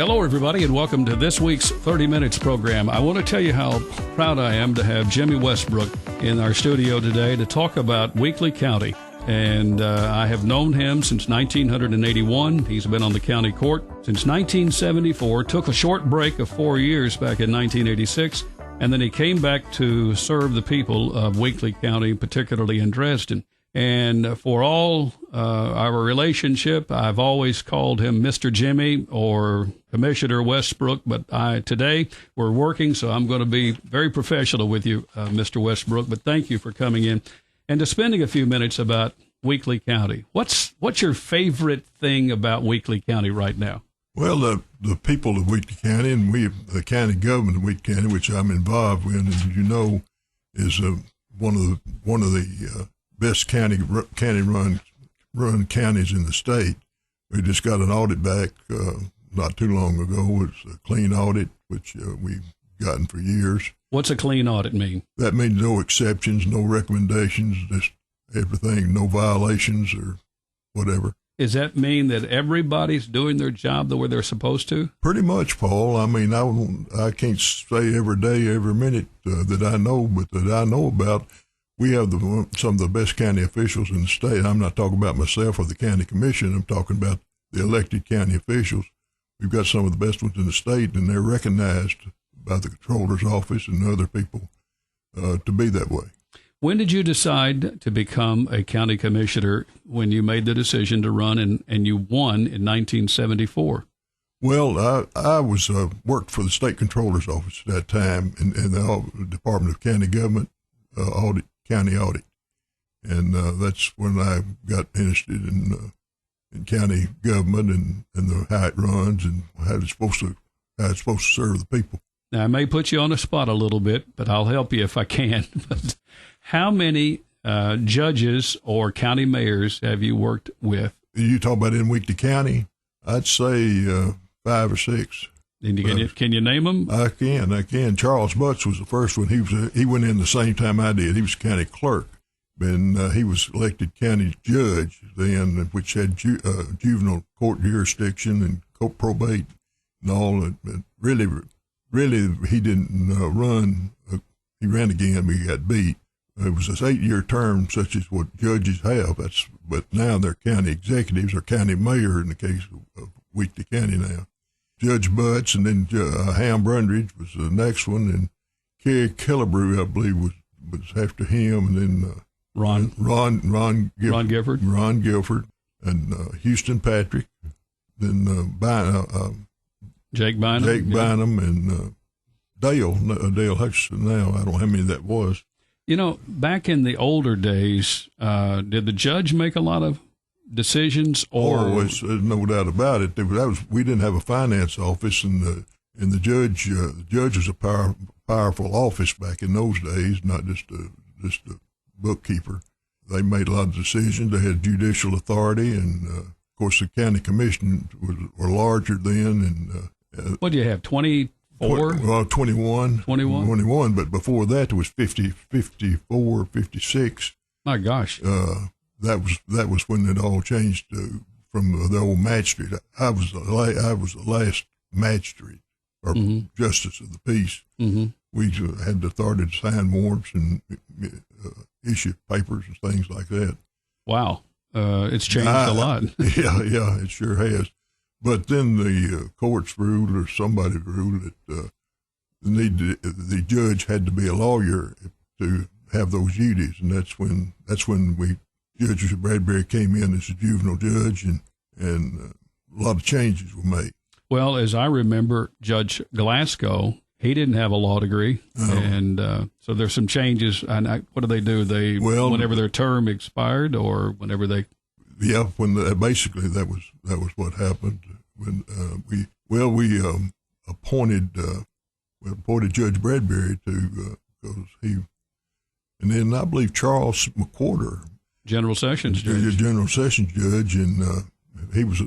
Hello, everybody, and welcome to this week's 30 Minutes program. I want to tell you how proud I am to have Jimmy Westbrook in our studio today to talk about Weakley County. And I have known him since 1981. He's been on the county court since 1974, took a short break of 4 years back in 1986, and then he came back to serve the people of Weakley County, particularly in Dresden. And for all our relationship, I've always called him Mr. Jimmy or Commissioner Westbrook, but today we're working, so I'm going to be very professional with you, Mr. Westbrook. But thank you for coming in and to spending a few minutes about Weakley County. What's your favorite thing about Weakley County right now? Well, the people of Weakley County and the county government of Weakley County, which I'm involved with, as you know, is one of the best county-run counties in the state. We just got an audit back not too long ago. It's a clean audit, which we've gotten for years. What's a clean audit mean? That means no exceptions, no recommendations, just everything, no violations or whatever. Does that mean that everybody's doing their job the way they're supposed to? Pretty much, Paul. I mean, I can't say every day, every minute that I know, but that I know about. We have some of the best county officials in the state. I'm not talking about myself or the county commission. I'm talking about the elected county officials. We've got some of the best ones in the state, and they're recognized by the controller's office and other people to be that way. When did you decide to become a county commissioner when you made the decision to run and you won in 1974? Well, I was worked for the state controller's office at that time in the Department of County Government county audit, and that's when I got interested in county government and how it runs and how it's supposed to serve the people. Now, I may put you on the spot a little bit, but I'll help you if I can. But how many judges or county mayors have you worked with? You talk about in Weakley County? I'd say 5 or 6. And can you name them? I can. Charles Butts was the first one. He went in the same time I did. He was county clerk, and he was elected county judge then, which had juvenile court jurisdiction and court probate and all. But really, he didn't run. He ran again, but he got beat. It was this 8-year term, such as what judges have. But now they're county executives or county mayor in the case of Weakley County now. Judge Butts, and then Ham Brundridge was the next one, and Kerry Killebrew, I believe, was after him, and then Ron Gifford, and Houston Patrick, then Jake Bynum, and Dale Hutchinson. Now I don't know how many that was. You know, back in the older days, did the judge make a lot of decisions? Or there's no doubt about it. We didn't have a finance office, and the judge was a powerful office back in those days, not just a bookkeeper. They made a lot of decisions. They had judicial authority, and of course the county commission were larger then. And what do you have? 24? Well, 21. 21, but before that there was 50, 54, 56. My gosh. That was when it all changed from the old magistrate. I was the last magistrate or justice of the peace. Mm-hmm. We had the authority to sign warrants and issue papers and things like that. Wow, it's changed a lot. Yeah, it sure has. But then the courts ruled, or somebody ruled, that the judge had to be a lawyer to have those duties, and that's when Judge Bradbury came in as a juvenile judge, and a lot of changes were made. Well, as I remember, Judge Glasgow, he didn't have a law degree, and so there's some changes. And what do? Whenever their term expired, or whenever they? Yeah, basically that was what happened when we appointed Judge Bradbury because he, and then I believe Charles McWhorter. General Sessions Judge. General Sessions Judge, and he was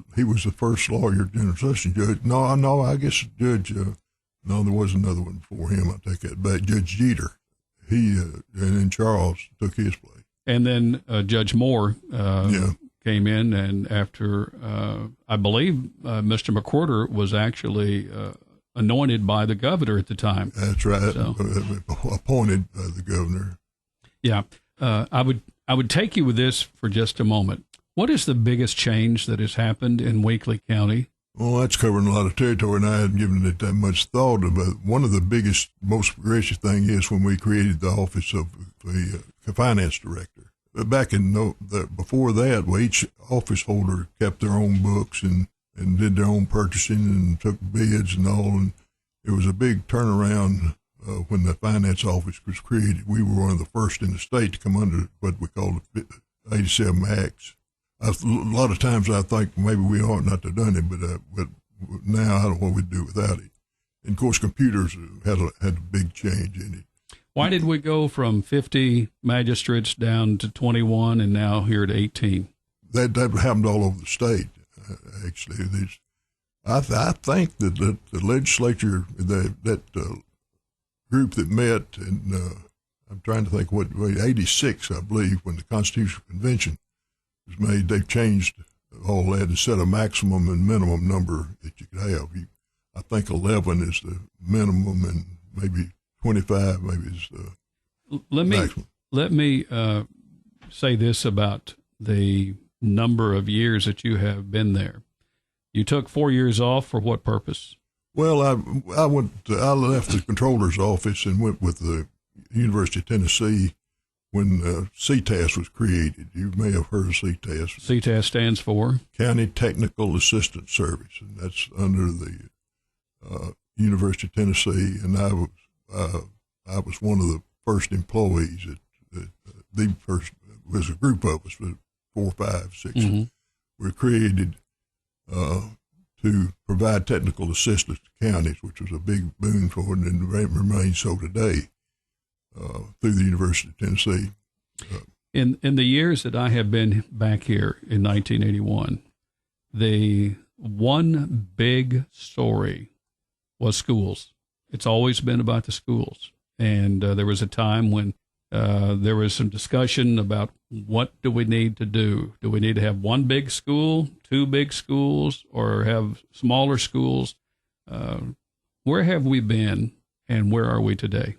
the first lawyer, General Sessions Judge. No, I guess Judge. No, there was another one before him. I take that back. Judge Jeter. He and then Charles took his place. And then Judge Moore came in, and after I believe Mr. McWhorter was actually anointed by the governor at the time. That's right, so, appointed by the governor. Yeah, I would take you with this for just a moment. What is the biggest change that has happened in Weakley County? Well, that's covering a lot of territory, and I hadn't given it that much thought. But one of the biggest, most progressive thing is when we created the office of the finance director. Back in before that, well, each office holder kept their own books and did their own purchasing and took bids and all. And it was a big turnaround when the finance office was created. We were one of the first in the state to come under what we call the 87 Acts. A lot of times I think maybe we ought not to have done it, but now I don't know what we'd do without it. And of course, computers had a big change in it. Why did we go from 50 magistrates down to 21 and now here at 18? That happened all over the state, actually. I think that the legislature, that group that met, and I'm trying to think 86, I believe, when the Constitutional Convention was made, they've changed all that and set a maximum and minimum number that you could have. I think 11 is the minimum, and maybe 25 maybe is the maximum. Let me say this about the number of years that you have been there. You took 4 years off for what purpose? Well, I left the controller's office and went with the University of Tennessee when CTAS was created. You may have heard of CTAS. CTAS stands for? County Technical Assistance Service, and that's under the University of Tennessee. And I was one of the first employees. The first was a group of us, 4, 5, 6. Mm-hmm. Were created to provide technical assistance to counties, which was a big boon for it, and remains so today. Through the University of Tennessee. In the years that I have been back here in 1981, the one big story was schools. It's always been about the schools. And there was a time when there was some discussion about what do we need to do? Do we need to have one big school, 2 big schools, or have smaller schools? Where have we been, and where are we today?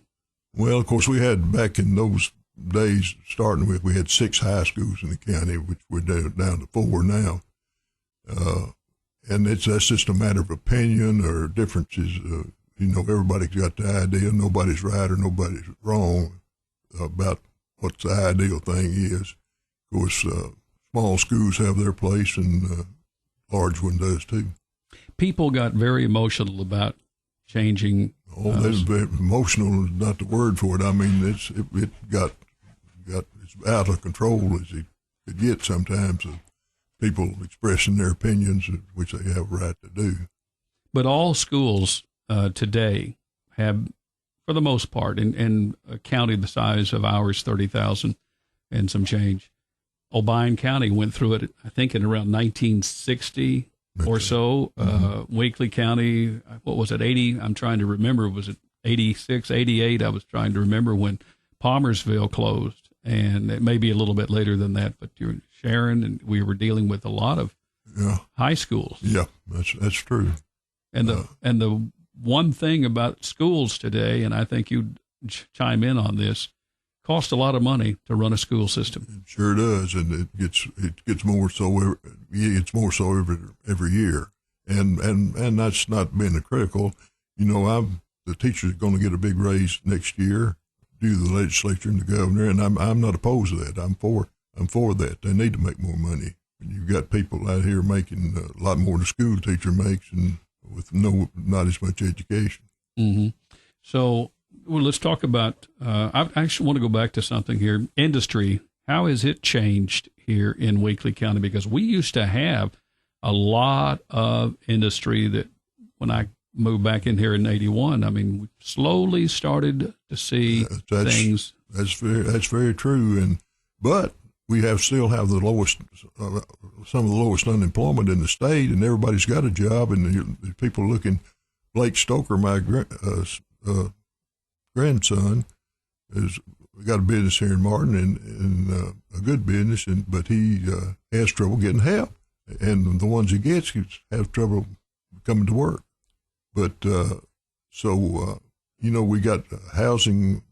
Well, of course, we had back in those days, starting with, we had 6 high schools in the county, which we're down to 4 now. And that's just a matter of opinion or differences. Everybody's got the idea. Nobody's right or nobody's wrong about what the ideal thing is. Of course, small schools have their place, and large one does too. People got very emotional about changing. That's emotional is not the word for it. I mean, it's out of control as it could get sometimes. People expressing their opinions, which they have a right to do. But all schools today have, for the most part, in a county the size of ours, 30,000 and some change. Obion County went through it, I think, in around 1960. Or so. Weakley County, what was it, 80? I'm trying to remember. Was it 86, 88? I was trying to remember when Palmersville closed. And it may be a little bit later than that, but you're Sharon, and we were dealing with a lot of high schools. Yeah, that's true. And the one thing about schools today, and I think you'd chime in on this, cost a lot of money to run a school system. It sure does, and it gets more so. It's more so every year, and that's not being critical. The teachers are going to get a big raise next year due to the legislature and the governor, and I'm not opposed to that. I'm for that. They need to make more money. And you've got people out here making a lot more than a school teacher makes, and with not as much education. Mm-hmm. So. Well, let's talk about, I actually want to go back to something here. Industry, how has it changed here in Weakley County? Because we used to have a lot of industry that when I moved back in here in 81, I mean, we slowly started to see things. That's very true. But we still have the lowest, some of the lowest unemployment in the state, and everybody's got a job, and the people looking. Blake Stoker, my grandson, has got a business here in Martin, and a good business, but he has trouble getting help. And the ones he gets, he has trouble coming to work. But we got housing.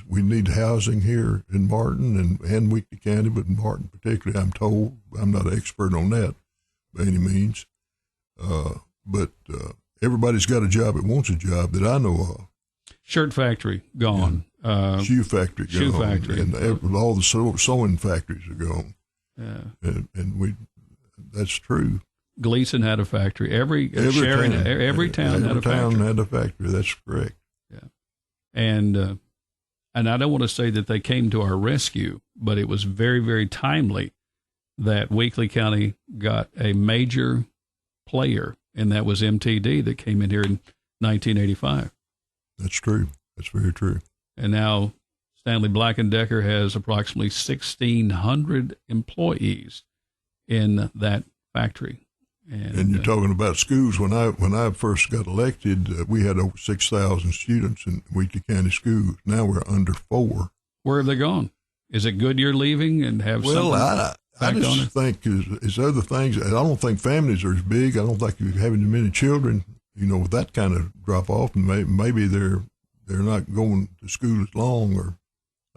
We need housing here in Martin and Weakley County, but in Martin particularly, I'm told. I'm not an expert on that by any means. But everybody's got a job that wants a job that I know of. Shirt factory, gone. Yeah. Shoe factory, gone. Shoe factory. And all the sewing factories are gone. Yeah. And that's true. Gleason had a factory. Every town had a factory. Every town had a factory. That's correct. Yeah. And I don't want to say that they came to our rescue, but it was very, very timely that Weakley County got a major player, and that was MTD that came in here in 1985. That's true. That's very true. And now Stanley Black & Decker has approximately 1,600 employees in that factory. And you're talking about schools. When I first got elected, we had over 6,000 students in Weakley County schools. Now we're under 4. Where have they gone? Is it good you're leaving and have something? Well, I just think it's other things. I don't think families are as big. I don't think you're having as many children, with that kind of drop off, and maybe they're not going to school as long, or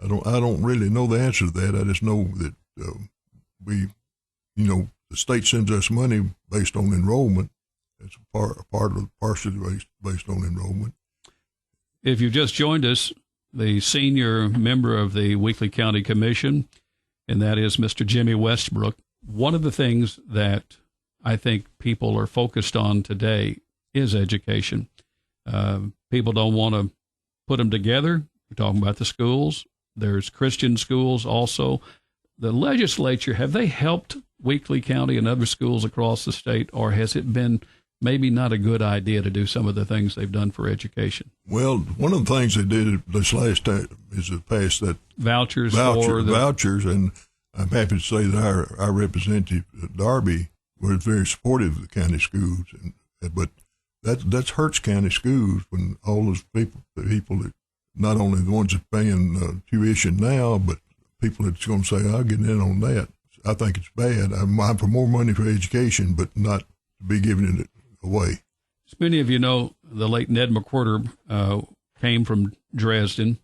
I don't really know the answer to that. I just know that the state sends us money based on enrollment. It's partially based on enrollment. If you've just joined us, the senior member of the Weakley County Commission, and that is Mr. Jimmy Westbrook. One of the things that I think people are focused on today is education. People don't want to put them together. We're talking about the schools. There's Christian schools also. The legislature, have they helped Weakley County and other schools across the state, or has it been maybe not a good idea to do some of the things they've done for education? Well, one of the things they did this last time is to pass that vouchers, and I'm happy to say that our representative Darby was very supportive of the county schools, but that hurts county schools when all those people that not only the ones that paying tuition now, but people that's going to say, I'll get in on that. I think it's bad. I'm for more money for education, but not to be giving it away. As many of you know, the late Ned McWhorter came from Dresden.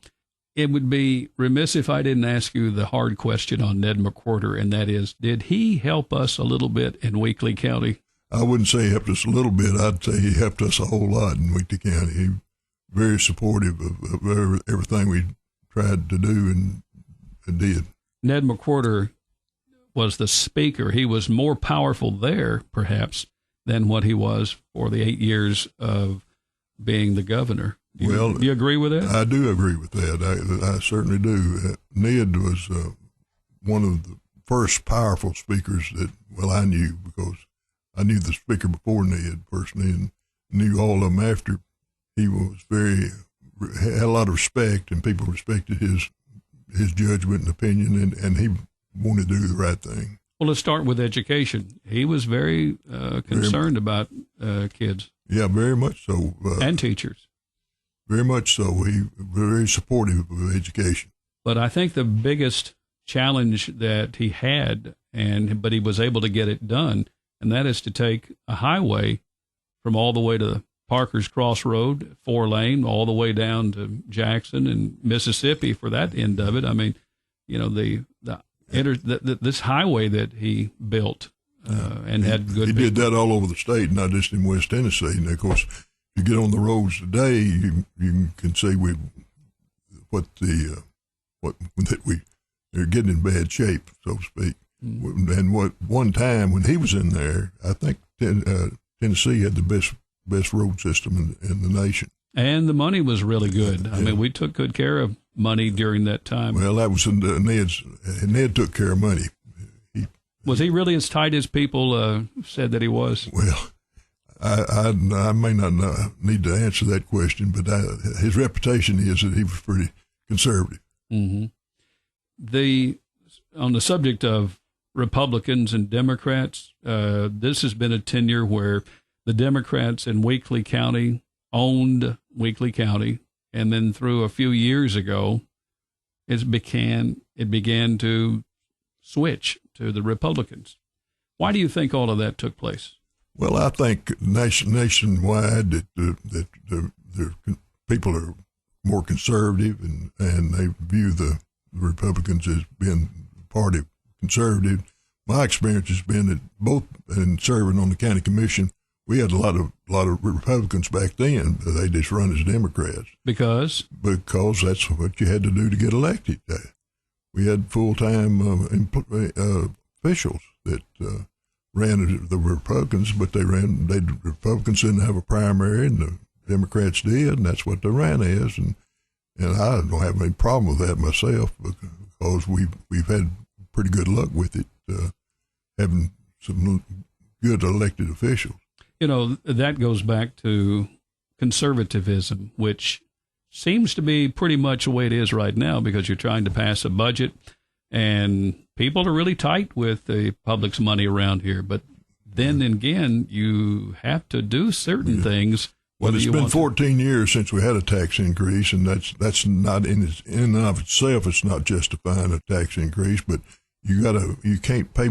It would be remiss if I didn't ask you the hard question on Ned McWhorter, and that is, did he help us a little bit in Weakley County? I wouldn't say he helped us a little bit. I'd say he helped us a whole lot in Weakley County. He was very supportive of everything we tried to do and did. Ned McWhorter was the speaker. He was more powerful there, perhaps, than what he was for the 8 years of being the governor. Do you agree with that? I do agree with that. I certainly do. Ned was one of the first powerful speakers that, I knew, because I knew the speaker before Ned personally and knew all of them after. He was had a lot of respect, and people respected his judgment and opinion, and he wanted to do the right thing. Well, let's start with education. He was very concerned about kids. Yeah, very much so. And teachers. Very much so. He was very supportive of education. But I think the biggest challenge that he had, but he was able to get it done, and that is to take a highway from all the way to Parker's Crossroad, 4-lane, all the way down to Jackson and Mississippi for that end of it. I mean, this highway that he built and had good. He did that all over the state, not just in West Tennessee. And of course, if you get on the roads today, you can see they're getting in bad shape, so to speak. Mm-hmm. And one time when he was in there, I think Tennessee had the best road system in the nation. And the money was really good. I mean, we took good care of money during that time. Well, that was Ned took care of money. Was he really as tight as people said that he was? Well, I may not need to answer that question, but his reputation is that he was pretty conservative. Mm-hmm. On the subject of Republicans and Democrats, this has been a tenure where the Democrats in Weakley County owned Weakley County, and then through a few years ago, it it began to switch to the Republicans. Why do you think all of that took place? Well, I think nationwide that the people are more conservative, and they view the Republicans as being party conservative. My experience has been that both in serving on the county commission, we had a lot of Republicans back then. They just run as Democrats because that's what you had to do to get elected. We had full-time officials that ran the Republicans, but the Republicans didn't have a primary, and the Democrats did, and that's what they ran as. And I don't have any problem with that myself, because we've had pretty good luck with it, having some good elected officials. You know, that goes back to conservatism, which seems to be pretty much the way it is right now, because you're trying to pass a budget and people are really tight with the public's money around here. But then again, you have to do certain things. Well, it's been 14 years since we had a tax increase, and that's not in and of itself. It's not justifying a tax increase, but you can't pay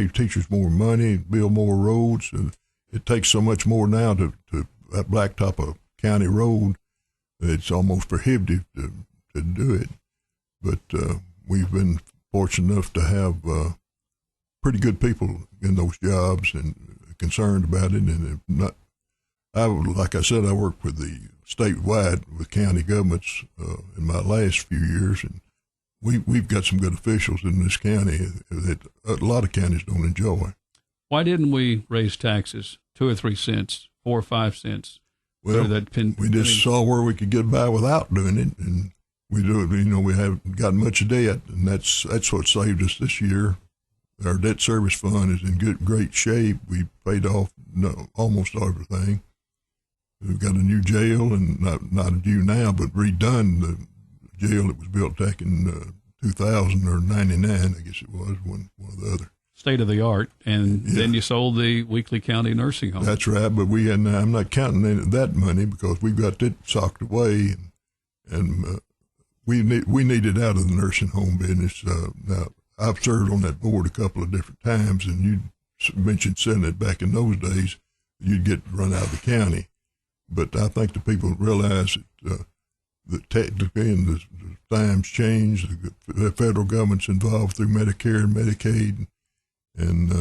teachers more money, build more roads. It takes so much more now to blacktop a county road. It's almost prohibitive to do it. But we've been fortunate enough to have pretty good people in those jobs and concerned about it. And like I said, I worked with the statewide with county governments in my last few years, and we've got some good officials in this county that a lot of counties don't enjoy. Why didn't we raise taxes 2 or 3 cents, 4 or 5 cents? Well, we just saw where we could get by without doing it, and we do it. You know, we haven't got much debt, and that's what saved us this year. Our debt service fund is in great shape. We paid off almost everything. We've got a new jail, and not due now, but redone the jail that was built back in 2000 or 99, I guess it was, one or the other. State of the art, and then you sold the Weakley County nursing home. That's right, but I'm not counting that money because we've got that socked away, and we need it out of the nursing home business. Now, I've served on that board a couple of different times, and you mentioned saying that back in those days you'd get run out of the county. But I think the people realize that technically, and the times change, the federal government's involved through Medicare and Medicaid, and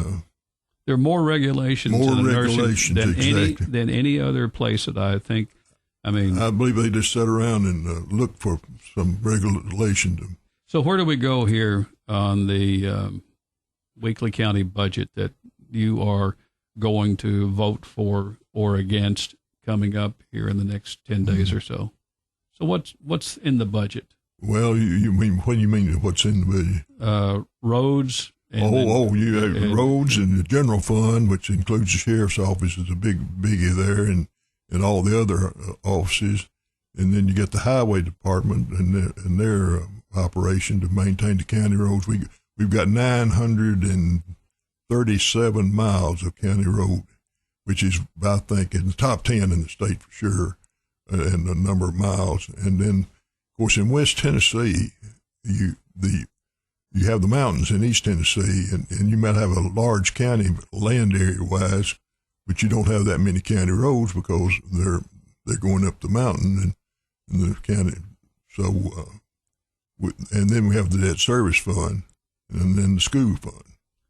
there are more regulations in the nursing than any other place that I think. I believe they just sat around and look for some regulation. So where do we go here on the Weakley County budget that you are going to vote for or against coming up here in the next 10 days or so? So what's in the budget? Well, you mean, what do you mean what's in the budget? Roads. You have roads and the general fund, which includes the sheriff's office, is a biggie there, and all the other offices. And then you get the highway department and their operation to maintain the county roads. We've got 937 miles of county road, which is, I think, in the top 10 in the state for sure, and the number of miles. And then, of course, in West Tennessee, you have the mountains in East Tennessee, and you might have a large county land area-wise, but you don't have that many county roads because they're going up the mountain in the county. So, and then we have the debt service fund, and then the school fund.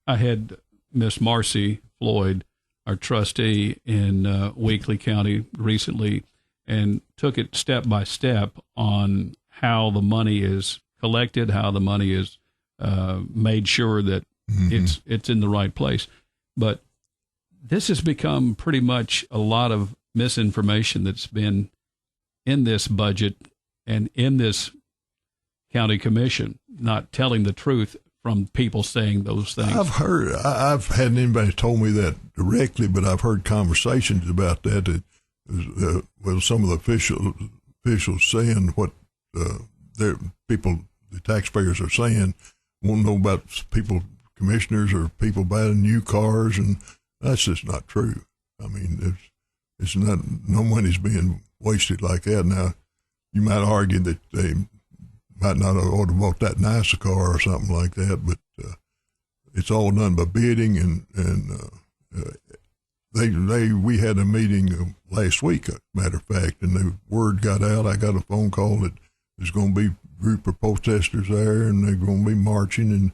I had Miss Marcy Floyd, our trustee in Weakley County, recently, and took it step by step on how the money is collected, how the money is made sure that it's in the right place. But this has become pretty much a lot of misinformation that's been in this budget and in this county commission, not telling the truth from people saying those things. I've had anybody told me that directly, but I've heard conversations about that. Some of the officials saying what the taxpayers are saying, won't know about commissioners or people buying new cars, and that's just not true. I mean, it's not, no money's being wasted like that. Now, you might argue that might not have ought to bought that nicer car or something like that, but it's all done by bidding, and we had a meeting last week, as a matter of fact, and the word got out. I got a phone call that there's going to be a group of protesters there, and they're going to be marching, and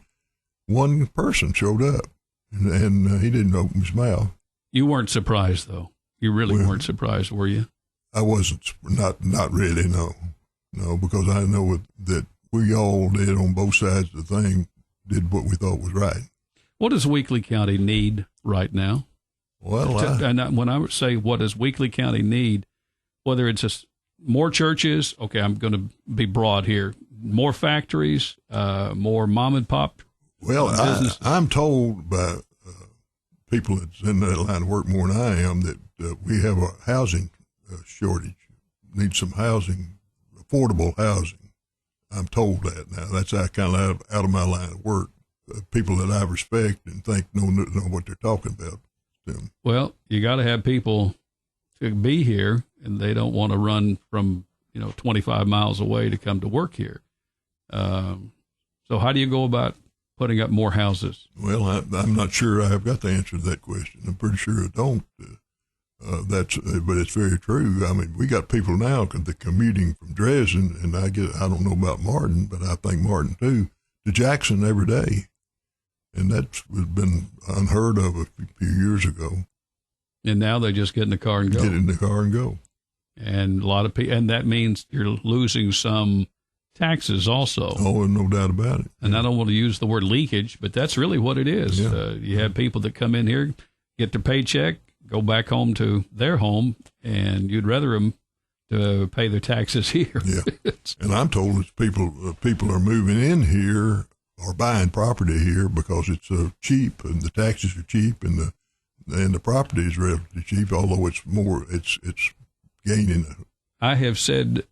one person showed up, and he didn't open his mouth. You weren't surprised, though. You really weren't surprised, were you? I wasn't, not really, no, because I know that we all did on both sides of the thing, did what we thought was right. What does Weakley County need right now? Well, and when I say what does Weakley County need, whether it's just more churches, okay, I'm going to be broad here, more factories, more mom and pop. Well, I'm told by people that's in that line of work more than I am that we have a housing shortage, need some housing, affordable housing. I'm told that now. That's kind of out of my line of work. People that I respect and think know what they're talking about. Well, you got to have people to be here, and they don't want to run from 25 miles away to come to work here. So how do you go about putting up more houses? Well, I'm not sure I have got the answer to that question. I'm pretty sure I don't. But it's very true. I mean, we got people now that commuting from Dresden, and I don't know about Martin, but I think Martin too, to Jackson every day. And that's been unheard of a few years ago. And now they just get in the car and go. Get in the car and go. And a lot of people, and that means you're losing some taxes also. Oh, no doubt about it. And I don't want to use the word leakage, but that's really what it is. Yeah. You have people that come in here, get their paycheck, go back home to their home, and you'd rather them to pay their taxes here. Yeah. And I'm told that people are moving in here or buying property here because it's cheap, and the taxes are cheap, and the property is relatively cheap, although it's gaining. I have said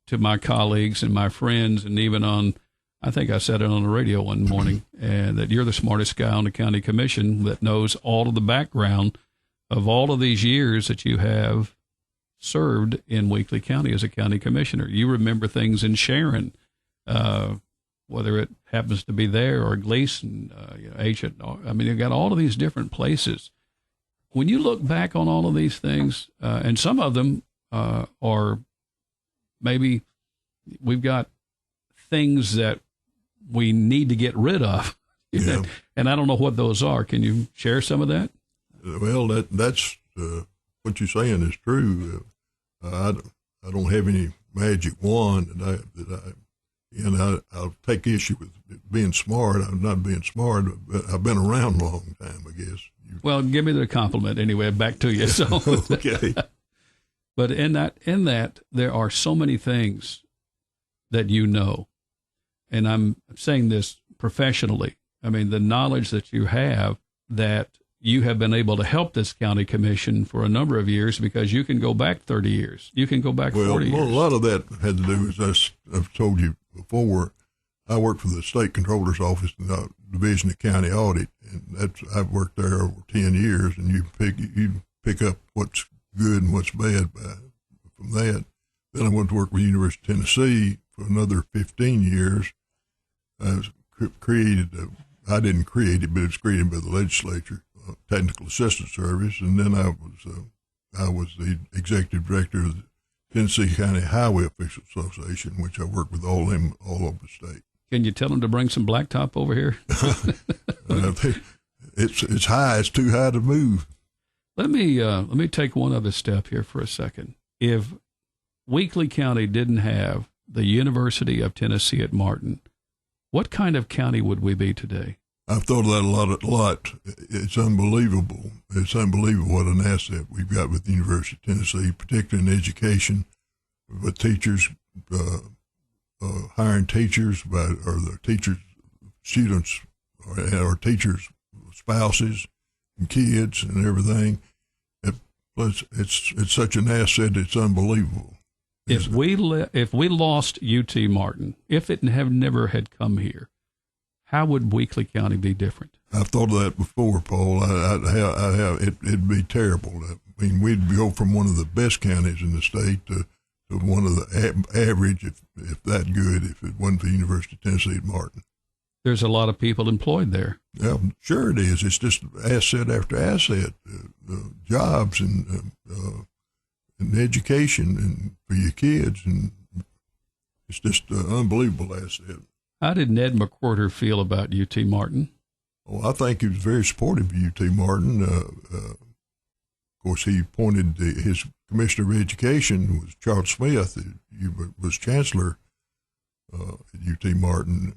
to my colleagues and my friends, and even I think I said it on the radio one morning, and that you're the smartest guy on the county commission that knows all of the background of all of these years that you have served in Weakley County as a county commissioner. You remember things in Sharon, whether it happens to be there or Gleason, Agent. I mean, you've got all of these different places. When you look back on all of these things, and some of them are maybe we've got things that we need to get rid of, yeah. And I don't know what those are. Can you share some of that? Well, that's what you're saying is true. I don't have any magic wand I'll take issue with being smart. I'm not being smart, but I've been around a long time, I guess. Well, give me the compliment anyway. Back to you. So okay. But in that, there are so many things that you know, and I'm saying this professionally. I mean, the knowledge that you have that you have been able to help this county commission for a number of years because you can go back 30 years. You can go back 40 years. Well, a lot of that had to do with us. I've told you before, I worked for the state controller's office in the Division of County Audit, and I've worked there over 10 years, and you pick up what's good and what's bad from that. Then I went to work with the University of Tennessee for another 15 years. I didn't create it, but it was created by the legislature, Technical Assistance Service, and then I was the executive director of the Tennessee County Highway Officials Association, which I work with all over the state. Can you tell them to bring some blacktop over here? It's high. It's too high to move. Let me take one other step here for a second. If Weakley County didn't have the University of Tennessee at Martin, what kind of county would we be today? I've thought of that a lot. It's unbelievable. It's unbelievable what an asset we've got with the University of Tennessee, particularly in education, with teachers, hiring teachers, or the teachers, students, or teachers' spouses and kids and everything. It's such an asset. It's unbelievable. If we lost UT Martin, if it never had come here, how would Weakley County be different? I've thought of that before, Paul. It'd be terrible. I mean, we'd go from one of the best counties in the state to to one of the average, if that good, if it wasn't for the University of Tennessee at Martin. There's a lot of people employed there. Yeah, sure it is. It's just asset after asset, jobs and education and for your kids, and it's just an unbelievable asset. How did Ned McWhorter feel about UT Martin? Oh, I think he was very supportive of UT Martin. Of course, he appointed his commissioner of education was Charles Smith, who was chancellor at UT Martin,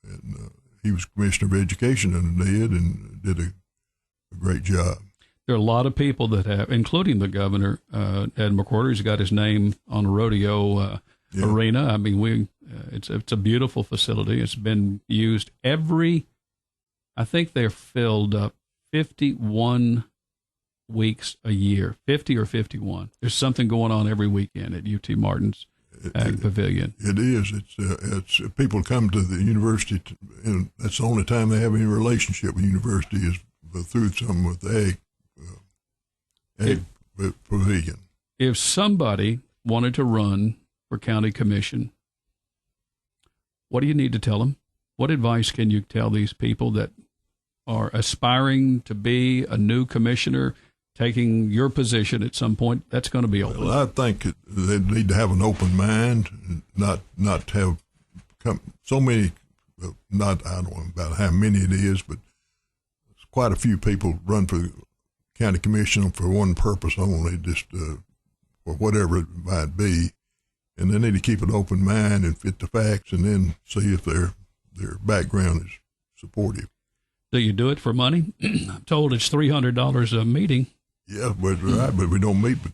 and he was commissioner of education under Ned and did a great job. There are a lot of people that have, including the governor, Ed McWhorter. He's got his name on a rodeo arena. I mean, it's a beautiful facility. It's been used I think they're filled up 51 weeks a year, 50 or 51. There's something going on every weekend at UT Martin's Ag Pavilion. It is. It's people come to the university, and that's the only time they have any relationship with the university is through some with the Ag Pavilion. If somebody wanted to run for county commission, what do you need to tell them? What advice can you tell these people that are aspiring to be a new commissioner, taking your position at some point? That's going to be open. Well, I think they need to have an open mind, not have so many. I don't know about how many it is, but quite a few people run for the county commission for one purpose only, just or whatever it might be. And they need to keep an open mind and fit the facts, and then see if their background is supportive. Do you do it for money? I'm told it's $300 a meeting. Yeah, but we don't meet but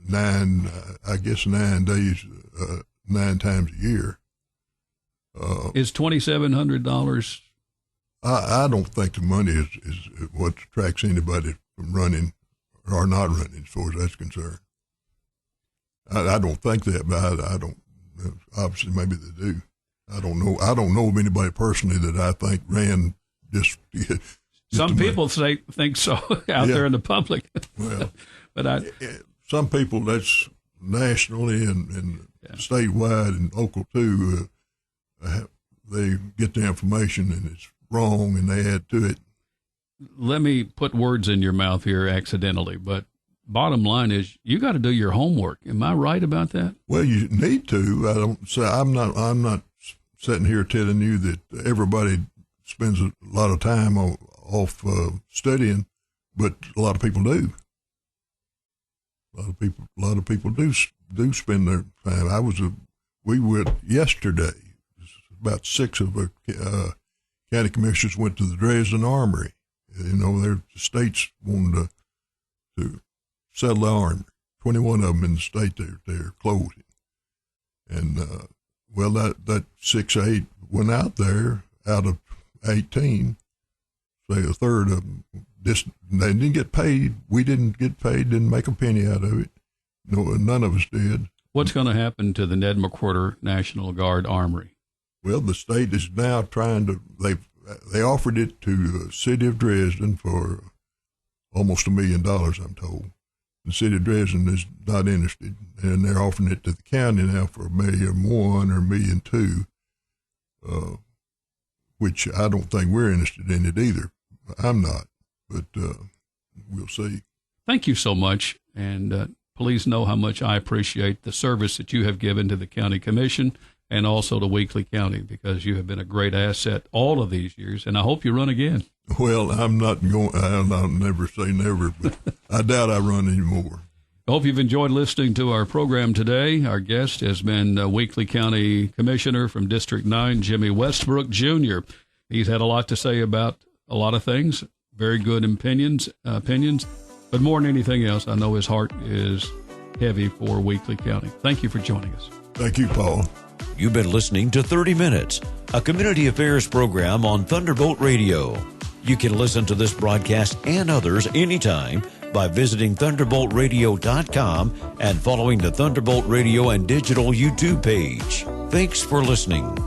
9 days, 9 times a year. Is $2,700? I don't think the money is what attracts anybody from running or not running, as far as that's concerned. I don't think that, but I don't. Obviously, maybe they do. I don't know. I don't know of anybody personally that I think ran just Some people think so out there in the public. Well, but some people, that's nationally and statewide and local too. They get the information and it's wrong, and they add to it. Let me put words in your mouth here accidentally, but bottom line is you got to do your homework. Am I right about that? Well, you need to. I don't say I'm not sitting here telling you that everybody spends a lot of time off studying, but a lot of people do. A lot of people do spend their time. We went yesterday. About 6 of our county commissioners went to the Dresden Armory. You know, the states wanted to settle the armory. 21 of them in the state they're closing. And that 6 or 8 went out there out of 18. Say a third of them, they didn't get paid. We didn't get paid, didn't make a penny out of it. No, none of us did. What's going to happen to the Ned McWhorter National Guard Armory? Well, the state is now trying to, they offered it to the city of Dresden for almost $1 million, I'm told. The city of Dresden is not interested, and they're offering it to the county now for $1.1 million or $1.2 million, which I don't think we're interested in it either. I'm not, but we'll see. Thank you so much, and please know how much I appreciate the service that you have given to the county commission and also to Weakley County, because you have been a great asset all of these years, and I hope you run again. Well, I'll never say never, but I doubt I run anymore. I hope you've enjoyed listening to our program today. Our guest has been Weakley County Commissioner from District 9, Jimmy Westbrook, Jr. He's had a lot to say about a lot of things, very good opinions, but more than anything else, I know his heart is heavy for Weakley County. Thank you for joining us. Thank you, Paul. You've been listening to 30 Minutes, a community affairs program on Thunderbolt Radio. You can listen to this broadcast and others anytime by visiting thunderboltradio.com and following the Thunderbolt Radio and Digital YouTube page. Thanks for listening.